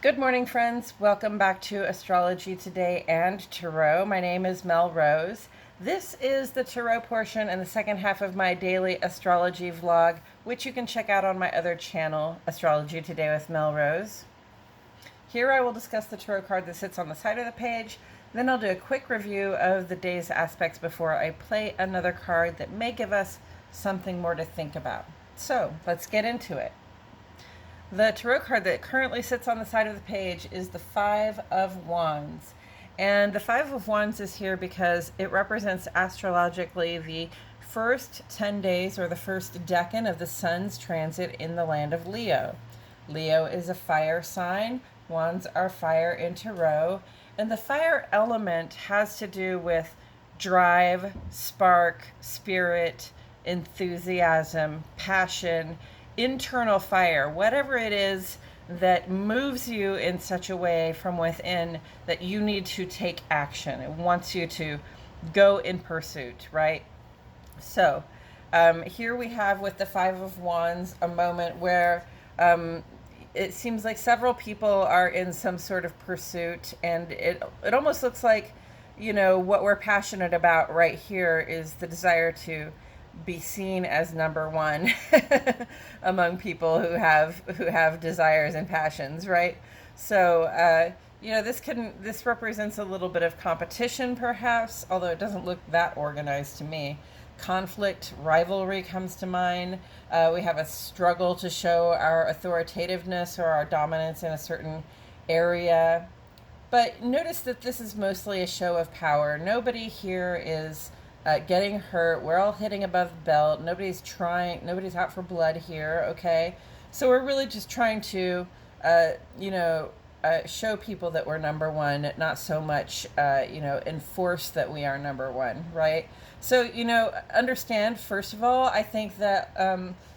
Good morning, friends. Welcome back to Astrology Today and Tarot. My name is Mel Rose. This is the Tarot portion and the second half of my daily astrology vlog, which you can check out on my other channel, Astrology Today with Mel Rose. Here I will discuss the tarot card that sits on the side of the page. Then I'll do a quick review of the day's aspects before I play another card that may give us something more to think about. So let's get into it. The tarot card that currently sits on the side of the page is the Five of Wands. And the Five of Wands is here because it represents astrologically the first 10 days or the first decan of the sun's transit in the land of Leo. Leo is a fire sign. Wands are fire in tarot. And the fire element has to do with drive, spark, spirit, enthusiasm, passion, internal fire, whatever it is that moves you in such a way from within that you need to take action. It wants you to go in pursuit, right? So here we have with the Five of Wands a moment where it seems like several people are in some sort of pursuit, and it almost looks like, you know, what we're passionate about right here is the desire to be seen as number one among people who have desires and passions, right? So you know, this represents a little bit of competition, perhaps, although it doesn't look that organized to me. Conflict, rivalry comes to mind. We have a struggle to show our authoritativeness or our dominance in a certain area. But notice that this is mostly a show of power. Nobody here is getting hurt. We're all hitting above the belt. Nobody's out for blood here, okay? So we're really just trying to, show people that we're number one, not so much, enforce that we are number one, right? So, understand, first of all, I think that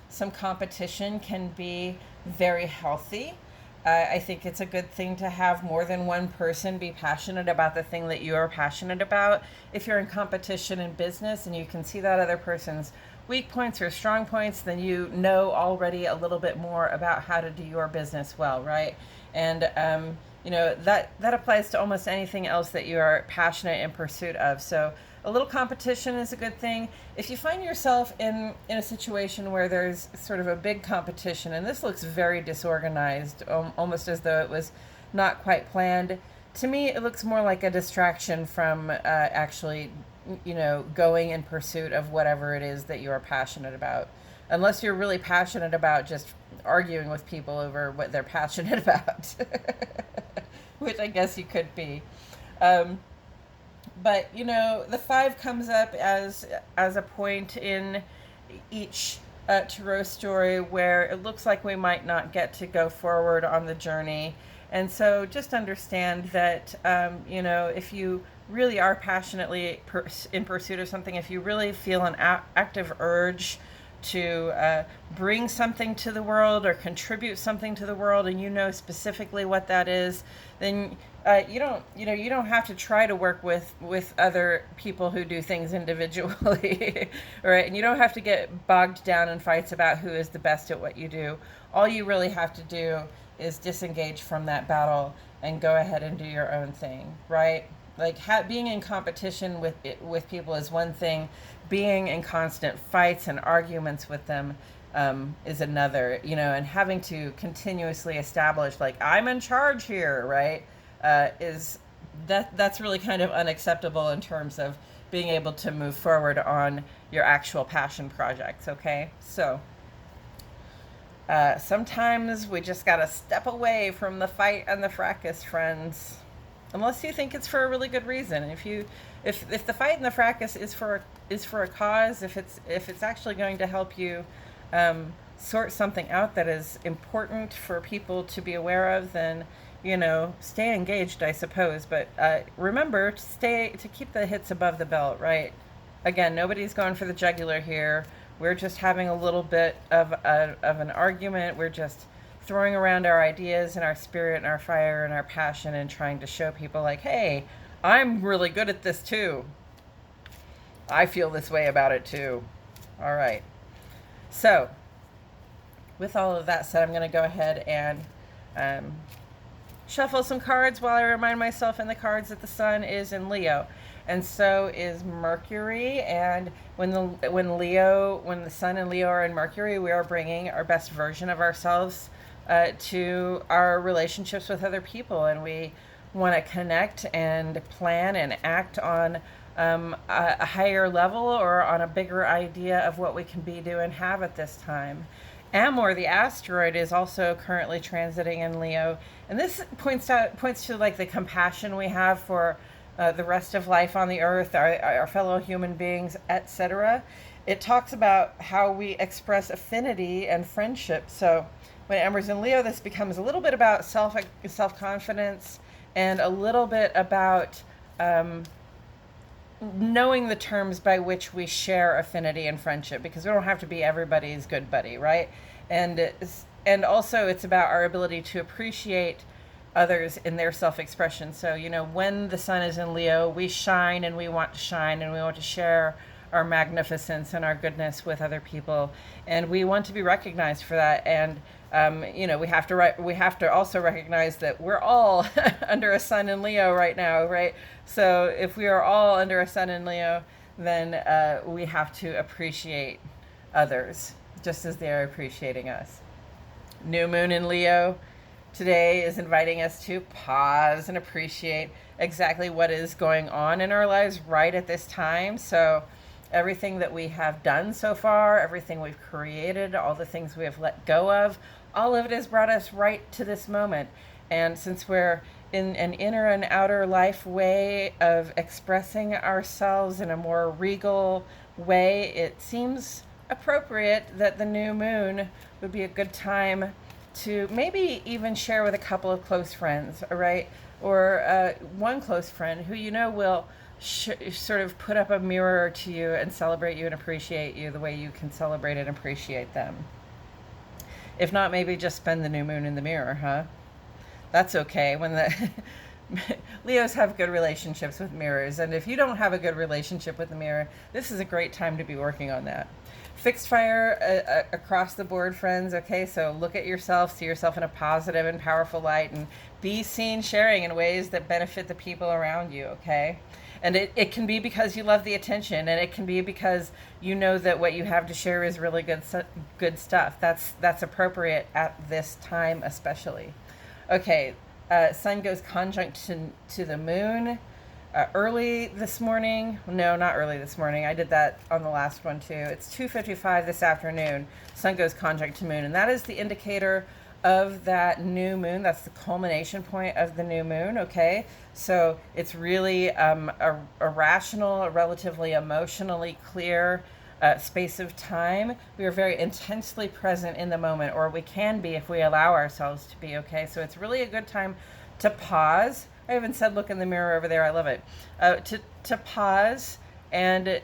some competition can be very healthy. I think it's a good thing to have more than one person be passionate about the thing that you are passionate about. If you're in competition in business and you can see that other person's weak points or strong points, then you know already a little bit more about how to do your business well, right? And that applies to almost anything else that you are passionate in pursuit of. So a little competition is a good thing. If you find yourself in a situation where there's sort of a big competition, and this looks very disorganized, almost as though it was not quite planned, to me it looks more like a distraction from actually, going in pursuit of whatever it is that you are passionate about. Unless you're really passionate about just arguing with people over what they're passionate about, which I guess you could be. But the five comes up as a point in each tarot story where it looks like we might not get to go forward on the journey. And so just understand that, if you really are passionately in pursuit of something, if you really feel an active urge to bring something to the world or contribute something to the world, and you know specifically what that is, then you don't have to try to work with other people who do things individually, right? And you don't have to get bogged down in fights about who is the best at what you do. All you really have to do is disengage from that battle and go ahead and do your own thing, right? Like being in competition with people is one thing. Being in constant fights and arguments with them is another. And having to continuously establish, like, I'm in charge here, right? That's really kind of unacceptable in terms of being able to move forward on your actual passion projects. Okay, so sometimes we just gotta step away from the fight and the fracas, friends. Unless you think it's for a really good reason. If the fight and the fracas is for a cause, if it's actually going to help you sort something out that is important for people to be aware of, then stay engaged, I suppose. But remember to keep the hits above the belt, right? Again, nobody's going for the jugular here. We're just having a little bit of an argument. We're just throwing around our ideas and our spirit and our fire and our passion and trying to show people, like, hey, I'm really good at this too. I feel this way about it too. All right. So with all of that said, I'm going to go ahead and shuffle some cards while I remind myself in the cards that the sun is in Leo, and so is Mercury. And when the sun and Leo are in Mercury, we are bringing our best version of ourselves to our relationships with other people, and we want to connect and plan and act on a higher level or on a bigger idea of what we can be, do, and have at this time. Amor, the asteroid, is also currently transiting in Leo, and this points to like the compassion we have for the rest of life on the earth, our fellow human beings, etc. It talks about how we express affinity and friendship. So when Amor's in Leo, this becomes a little bit about self-confidence and a little bit about knowing the terms by which we share affinity and friendship, because we don't have to be everybody's good buddy, right? And also it's about our ability to appreciate others in their self-expression. So, you know, when the sun is in Leo, we shine, and we want to shine, and we want to share our magnificence and our goodness with other people, and we want to be recognized for that. And you know, we have to also recognize that we're all under a sun in Leo right now, right? So if we are all under a sun in Leo, then we have to appreciate others just as they are appreciating us. New moon in Leo today is inviting us to pause and appreciate exactly what is going on in our lives right at this time. So everything that we have done so far, everything we've created, all the things we have let go of, all of it has brought us right to this moment. And since we're in an inner and outer life way of expressing ourselves in a more regal way, it seems appropriate that the new moon would be a good time to maybe even share with a couple of close friends, right? Or one close friend who you know will sort of put up a mirror to you and celebrate you and appreciate you the way you can celebrate and appreciate them. If not, maybe just spend the new moon in the mirror, huh? That's okay. When the Leos have good relationships with mirrors, and if you don't have a good relationship with the mirror, this is a great time to be working on that. Fixed fire across the board, friends. Okay, so look at yourself, see yourself in a positive and powerful light, and be seen sharing in ways that benefit the people around you, okay? And it can be because you love the attention, and it can be because you know that what you have to share is really good stuff. That's appropriate at this time especially. Okay, sun goes conjunct to the moon early this morning. No, not early this morning. I did that on the last one too. It's 2:55 this afternoon. Sun goes conjunct to moon, and that is the indicator of that new moon. That's the culmination point of the new moon, okay? So it's really a rational, a relatively emotionally clear space of time. We are very intensely present in the moment, or we can be if we allow ourselves to be, okay? So it's really a good time to pause. I even said look in the mirror over there. I love it. To pause and,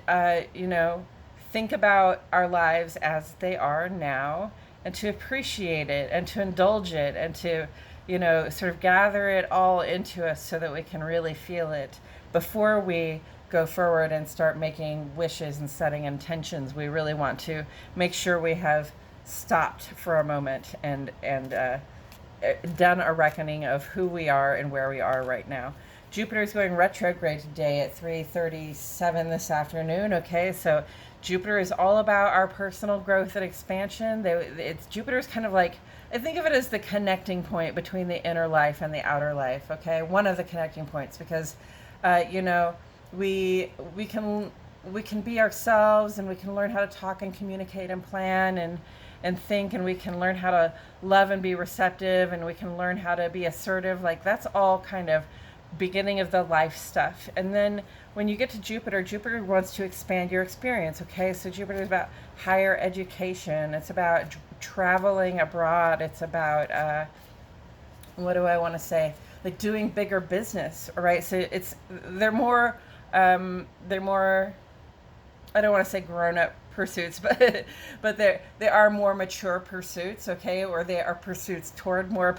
you know, think about our lives as they are now, and to appreciate it and to indulge it and to, you know, sort of gather it all into us so that we can really feel it before we go forward and start making wishes and setting intentions. We really want to make sure we have stopped for a moment and done a reckoning of who we are and where we are right now. Jupiter is going retrograde today at 3:37 this afternoon. Okay, so Jupiter is all about our personal growth and expansion. Jupiter's kind of like, I think of it as the connecting point between the inner life and the outer life. Okay, one of the connecting points, because you know, we can be ourselves, and we can learn how to talk and communicate and plan and think, and we can learn how to love and be receptive, and we can learn how to be assertive. Like, that's all kind of beginning of the life stuff. And then when you get to Jupiter, Jupiter wants to expand your experience, okay? So Jupiter is about higher education. It's about traveling abroad. It's about, what do I want to say? Like doing bigger business, right? So they're more, I don't want to say grown-up pursuits, but they are more mature pursuits, okay? Or they are pursuits toward more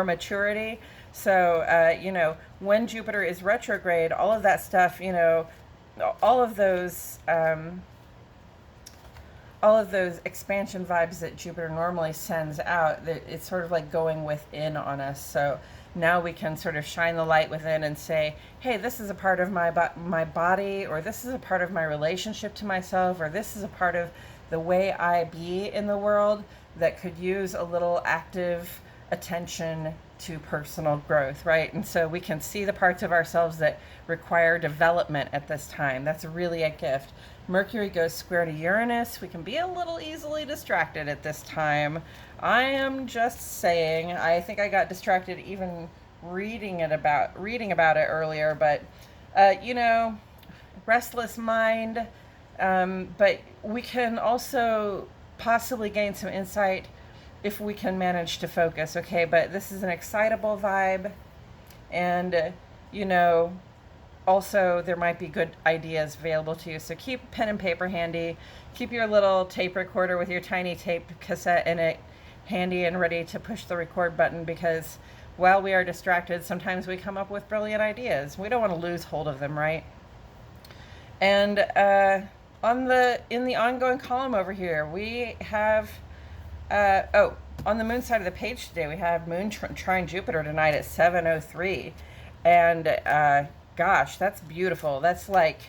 maturity. So, you know, when Jupiter is retrograde, all of that stuff, you know, all of those all of those expansion vibes that Jupiter normally sends out, that it's sort of like going within on us. So now we can sort of shine the light within and say, hey, this is a part of my body, or this is a part of my relationship to myself, or this is a part of the way I be in the world that could use a little active attention to personal growth, right? And so we can see the parts of ourselves that require development at this time. That's really a gift. Mercury goes square to Uranus. We can be a little easily distracted at this time. I am just saying, I think I got distracted even reading about it earlier, but you know, restless mind. But we can also possibly gain some insight if we can manage to focus, okay? But this is an excitable vibe, and you know, also there might be good ideas available to you. So keep pen and paper handy. Keep your little tape recorder with your tiny tape cassette in it handy and ready to push the record button, because while we are distracted, sometimes we come up with brilliant ideas. We don't want to lose hold of them, right? And in the ongoing column over here, we have on the moon side of the page today, we have Moon trine Jupiter tonight at 7:03, and gosh, that's beautiful. That's like,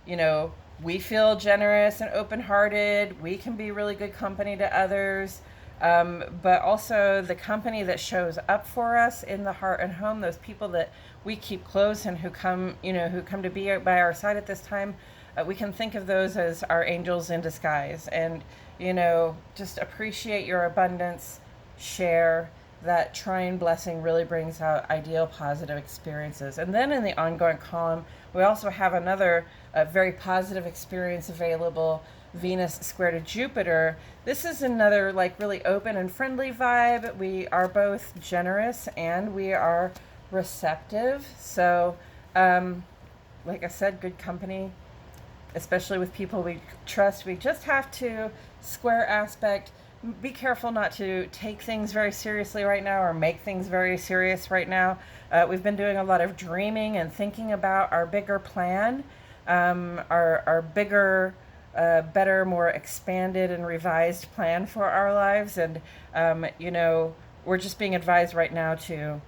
you know, we feel generous and open-hearted. We can be really good company to others, but also the company that shows up for us in the heart and home. Those people that we keep close and who come to be by our side at this time. We can think of those as our angels in disguise, and you know, just appreciate your abundance, share. That trine blessing really brings out ideal positive experiences. And then in the ongoing column, we also have another very positive experience available, Venus square to Jupiter. This is another like really open and friendly vibe. We are both generous and we are receptive. So like I said, good company, especially with people we trust. We just have to square aspect. Be careful not to take things very seriously right now or make things very serious right now. We've been doing a lot of dreaming and thinking about our bigger plan, our bigger, better, more expanded and revised plan for our lives. And, you know, we're just being advised right now to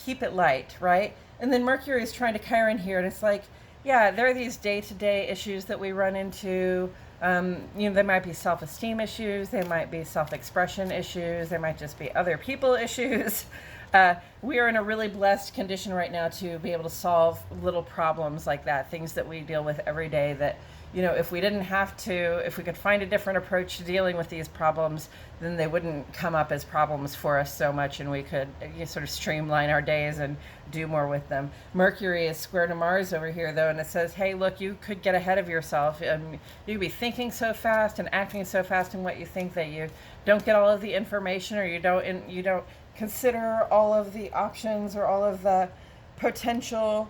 keep it light, right? And then Mercury is trying to Chiron here, and it's like, yeah, there are these day-to-day issues that we run into. You know, they might be self-esteem issues, they might be self-expression issues, they might just be other people issues. We are in a really blessed condition right now to be able to solve little problems like that, things that we deal with every day that, you know, if we didn't have to, if we could find a different approach to dealing with these problems, then they wouldn't come up as problems for us so much, and we could sort of streamline our days and do more with them. Mercury is square to Mars over here, though, and it says, hey, look, you could get ahead of yourself. You could be thinking so fast and acting so fast in what you think that you don't get all of the information, or you don't consider all of the options or all of the potential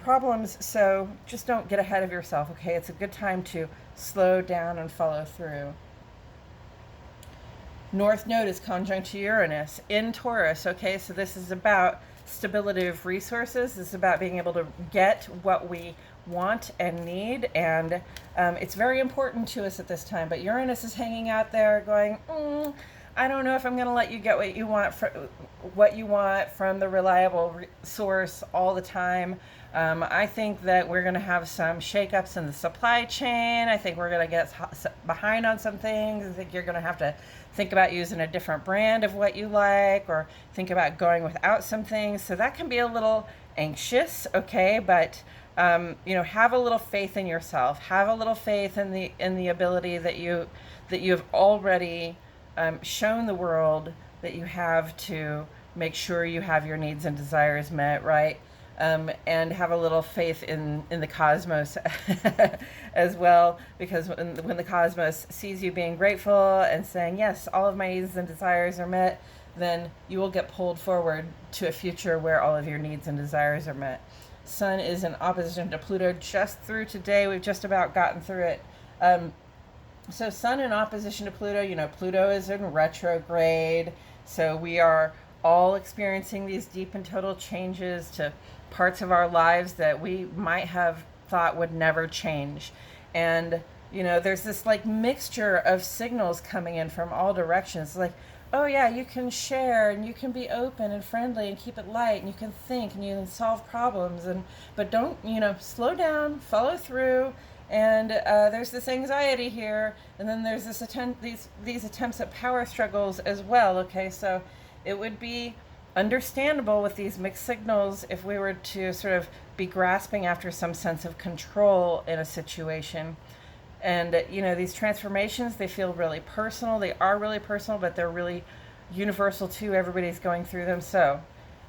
problems. So just don't get ahead of yourself, okay? It's a good time to slow down and follow through. North Node is conjunct to Uranus in Taurus, okay? So this is about stability of resources. This is about being able to get what we want and need, and it's very important to us at this time. But Uranus is hanging out there going, I don't know if I'm going to let you get what you want from the reliable source all the time. I think that we're going to have some shakeups in the supply chain. I think we're going to get behind on some things. I think you're going to have to think about using a different brand of what you like, or think about going without some things. So that can be a little anxious, okay? But you know, have a little faith in yourself. Have a little faith in the ability that you have already shown the world that you have to make sure you have your needs and desires met, right? And have a little faith in the cosmos as well, because when the cosmos sees you being grateful and saying, yes, all of my needs and desires are met, then you will get pulled forward to a future where all of your needs and desires are met. Sun is in opposition to Pluto just through today. We've just about gotten through it. So Sun in opposition to Pluto, you know, Pluto is in retrograde. So we are all experiencing these deep and total changes to parts of our lives that we might have thought would never change. And there's this like mixture of signals coming in from all directions. Like, oh yeah, you can share and you can be open and friendly and keep it light and you can think and you can solve problems, but don't, slow down, follow through. And there's this anxiety here, and then there's these attempts at power struggles as well. Okay, so it would be understandable with these mixed signals if we were to sort of be grasping after some sense of control in a situation. And these transformations, they feel really personal. They are really personal, but they're really universal too. Everybody's going through them. So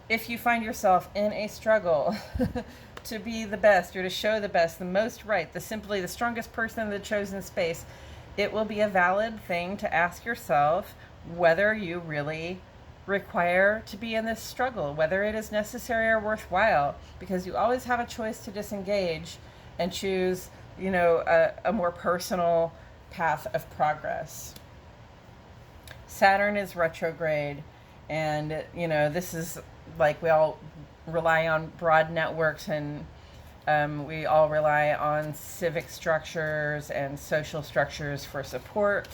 if you find yourself in a struggle to be the best, or to show the best, the most right, the strongest person in the chosen space, it will be a valid thing to ask yourself whether you really require to be in this struggle, whether it is necessary or worthwhile, because you always have a choice to disengage and choose a more personal path of progress. Saturn is retrograde, and this is like, we all rely on broad networks, and we all rely on civic structures and social structures for support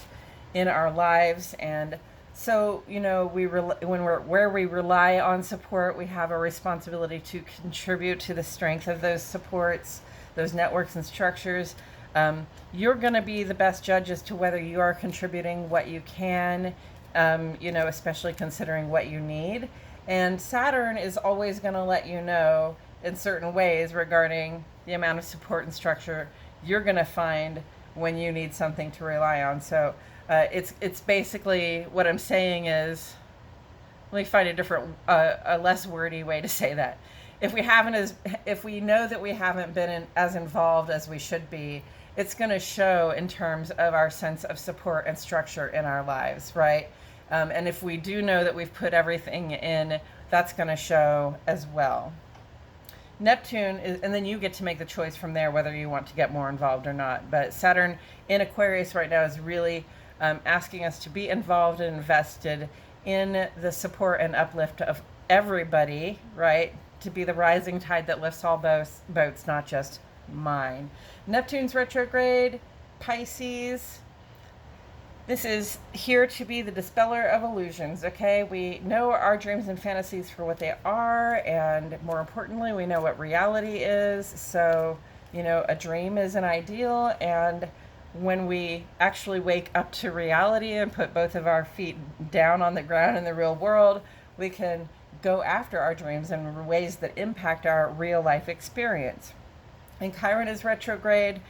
in our lives. And so where we rely on support, we have a responsibility to contribute to the strength of those supports, those networks and structures. You're going to be the best judge as to whether you are contributing what you can, especially considering what you need. And Saturn is always going to let you know in certain ways regarding the amount of support and structure you're going to find when you need something to rely on. So it's basically, what I'm saying is, let me find a less wordy way to say that. If we know that we haven't been as involved as we should be, it's going to show in terms of our sense of support and structure in our lives, right? And if we do know that we've put everything in, that's going to show as well. Neptune is, and then you get to make the choice from there whether you want to get more involved or not. But Saturn in Aquarius right now is really asking us to be involved and invested in the support and uplift of everybody, right? To be the rising tide that lifts all boats, not just mine. Neptune's retrograde, Pisces. This is here to be the dispeller of illusions, okay? We know our dreams and fantasies for what they are, and more importantly, we know what reality is. So, a dream is an ideal, and when we actually wake up to reality and put both of our feet down on the ground in the real world, we can go after our dreams in ways that impact our real life experience. And Chiron is retrograde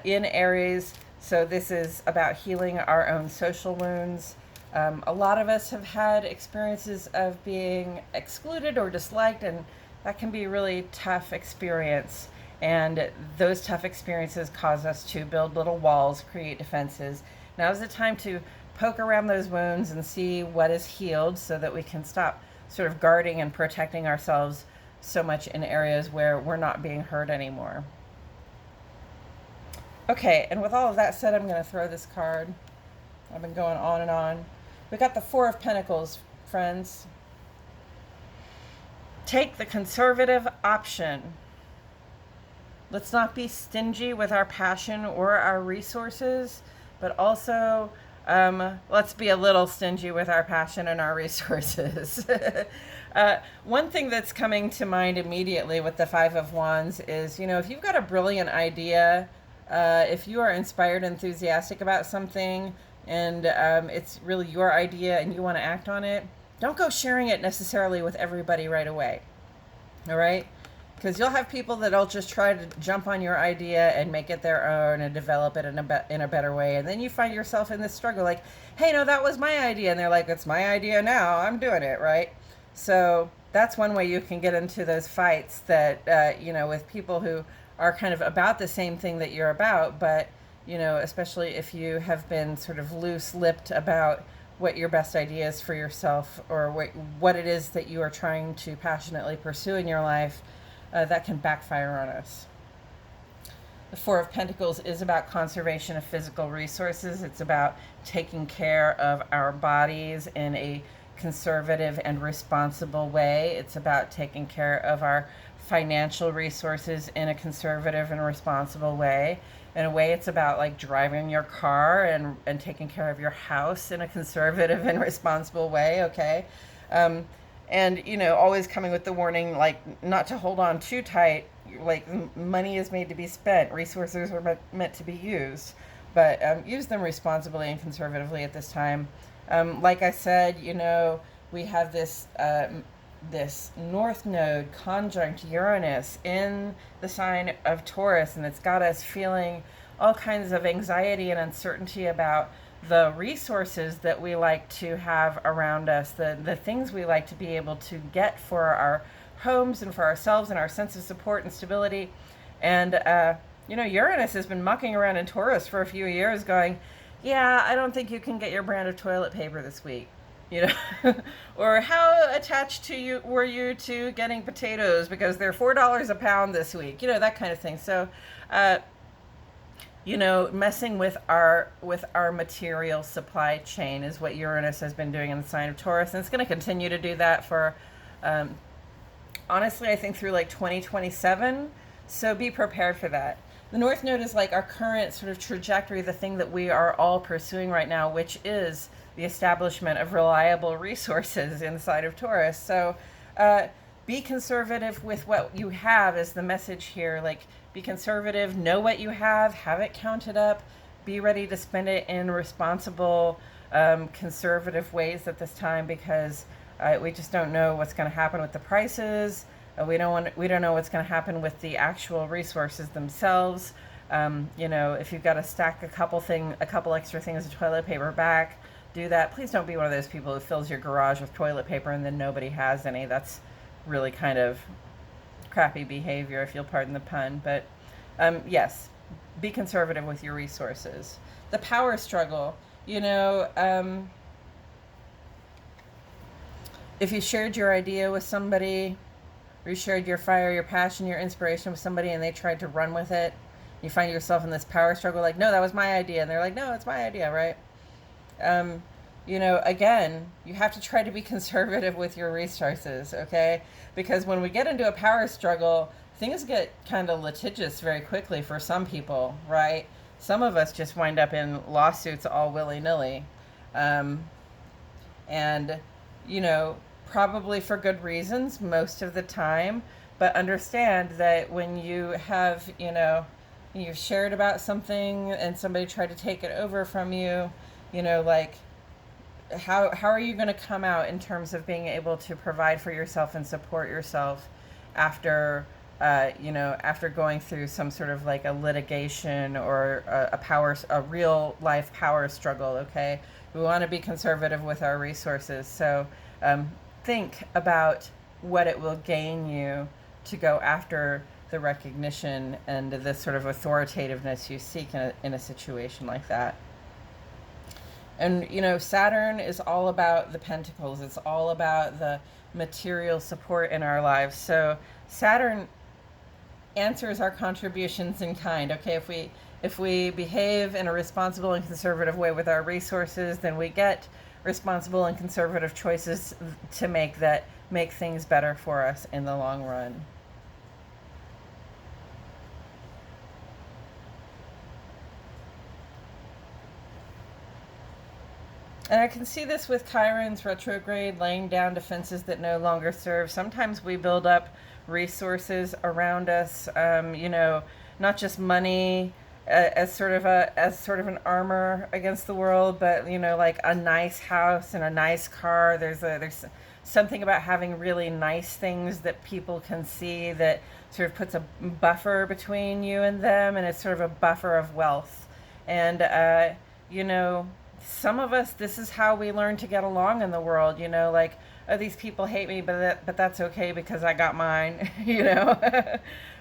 in Aries, so this is about healing our own social wounds. A lot of us have had experiences of being excluded or disliked, and that can be a really tough experience. And those tough experiences cause us to build little walls, create defenses. Now is the time to poke around those wounds and see what is healed, so that we can stop sort of guarding and protecting ourselves so much in areas where we're not being heard anymore. Okay, and with all of that said, I'm going to throw this card. I've been going on and on. We got the Four of Pentacles, friends. Take the conservative option. Let's not be stingy with our passion or our resources, but also let's be a little stingy with our passion and our resources. One thing that's coming to mind immediately with the Five of Wands is, if you've got a brilliant idea, if you are inspired, enthusiastic about something, and it's really your idea and you want to act on it, don't go sharing it necessarily with everybody right away. All right? Because you'll have people that'll just try to jump on your idea and make it their own and develop it in a better way. And then you find yourself in this struggle like, hey, no, that was my idea. And they're like, it's my idea now. I'm doing it, right? So that's one way you can get into those fights that, with people who are kind of about the same thing that you're about. But, especially if you have been sort of loose-lipped about what your best idea is for yourself, or what it is that you are trying to passionately pursue in your life, that can backfire on us. The Four of Pentacles is about conservation of physical resources. It's about taking care of our bodies in a conservative and responsible way. It's about taking care of our financial resources in a conservative and responsible way. In a way, it's about like driving your car and taking care of your house in a conservative and responsible way, okay? Um, and, always coming with the warning, like, not to hold on too tight. Like, money is made to be spent, resources are meant to be used, but use them responsibly and conservatively at this time. Like I said, we have this North Node conjunct Uranus in the sign of Taurus, and it's got us feeling all kinds of anxiety and uncertainty about the resources that we like to have around us, the things we like to be able to get for our homes and for ourselves and our sense of support and stability. And, Uranus has been mucking around in Taurus for a few years going, yeah, I don't think you can get your brand of toilet paper this week. Or how attached to you were you to getting potatoes because they're $4 a pound this week, that kind of thing. So, messing with our material supply chain is what Uranus has been doing in the sign of Taurus, and it's going to continue to do that for, honestly, I think through like 2027. So be prepared for that. The North Node is like our current sort of trajectory, the thing that we are all pursuing right now, which is the establishment of reliable resources inside of Taurus. So be conservative with what you have is the message here. Like, be conservative, know what you have it counted up, be ready to spend it in responsible, conservative ways at this time, because we just don't know what's going to happen with the prices. We don't know what's going to happen with the actual resources themselves. If you've got to stack a couple extra things of toilet paper back, do that. Please don't be one of those people who fills your garage with toilet paper and then nobody has any. That's really kind of crappy behavior, if you'll pardon the pun. But yes, be conservative with your resources. The power struggle, if you shared your idea with somebody, or you shared your fire, your passion, your inspiration with somebody, and they tried to run with it, you find yourself in this power struggle, like, no, that was my idea. And they're like, no, it's my idea, right? Again, you have to try to be conservative with your resources, okay? Because when we get into a power struggle, things get kind of litigious very quickly for some people, right? Some of us just wind up in lawsuits all willy-nilly. And, probably for good reasons most of the time, but understand that when you have, you've shared about something and somebody tried to take it over from you, like, how are you going to come out in terms of being able to provide for yourself and support yourself after after going through some sort of like a litigation or a real life power struggle? Okay, we want to be conservative with our resources, so think about what it will gain you to go after the recognition and the sort of authoritativeness you seek in a situation like that. And, Saturn is all about the pentacles. It's all about the material support in our lives. So Saturn answers our contributions in kind. Okay, if we behave in a responsible and conservative way with our resources, then we get responsible and conservative choices to make that make things better for us in the long run. And I can see this with Chiron's retrograde, laying down defenses that no longer serve. Sometimes we build up resources around us, not just money as sort of an armor against the world, but like a nice house and a nice car. There's something about having really nice things that people can see that sort of puts a buffer between you and them, and it's sort of a buffer of wealth. And some of us, this is how we learn to get along in the world, like, oh, these people hate me, but that's okay because I got mine,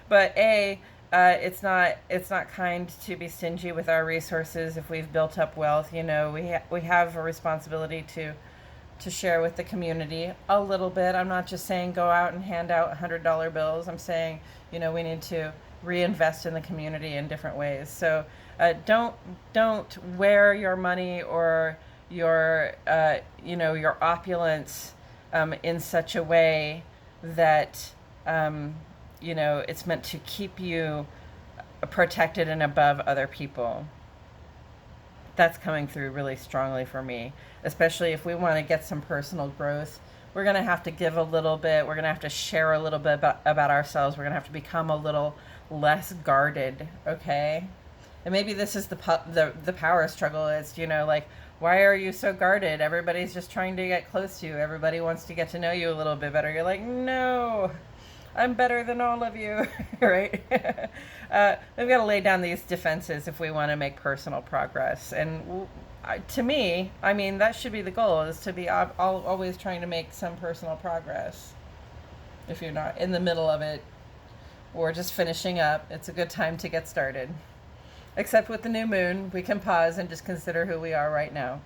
But it's not kind to be stingy with our resources if we've built up wealth. We have a responsibility to share with the community a little bit. I'm not just saying go out and hand out $100 bills. I'm saying, we need to reinvest in the community in different ways. So don't wear your money or your your opulence in such a way that it's meant to keep you protected and above other people. That's coming through really strongly for me, especially if we want to get some personal growth. We're going to have to give a little bit. We're going to have to share a little bit about ourselves. We're going to have to become a little less guarded, okay? And maybe this is the power struggle. It's, you know, like, why are you so guarded? Everybody's just trying to get close to you. Everybody wants to get to know you a little bit better. You're like, no, I'm better than all of you, right? We've got to lay down these defenses if we want to make personal progress. And to me, I mean, that should be the goal, is to be always trying to make some personal progress. If you're not in the middle of it or just finishing up, it's a good time to get started. Except with the new moon, we can pause and just consider who we are right now.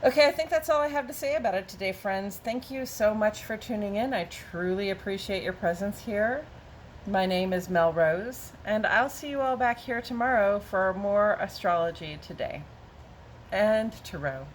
Okay, I think that's all I have to say about it today, friends. Thank you so much for tuning in. I truly appreciate your presence here. My name is Mel Rose, and I'll see you all back here tomorrow for more astrology today and tarot.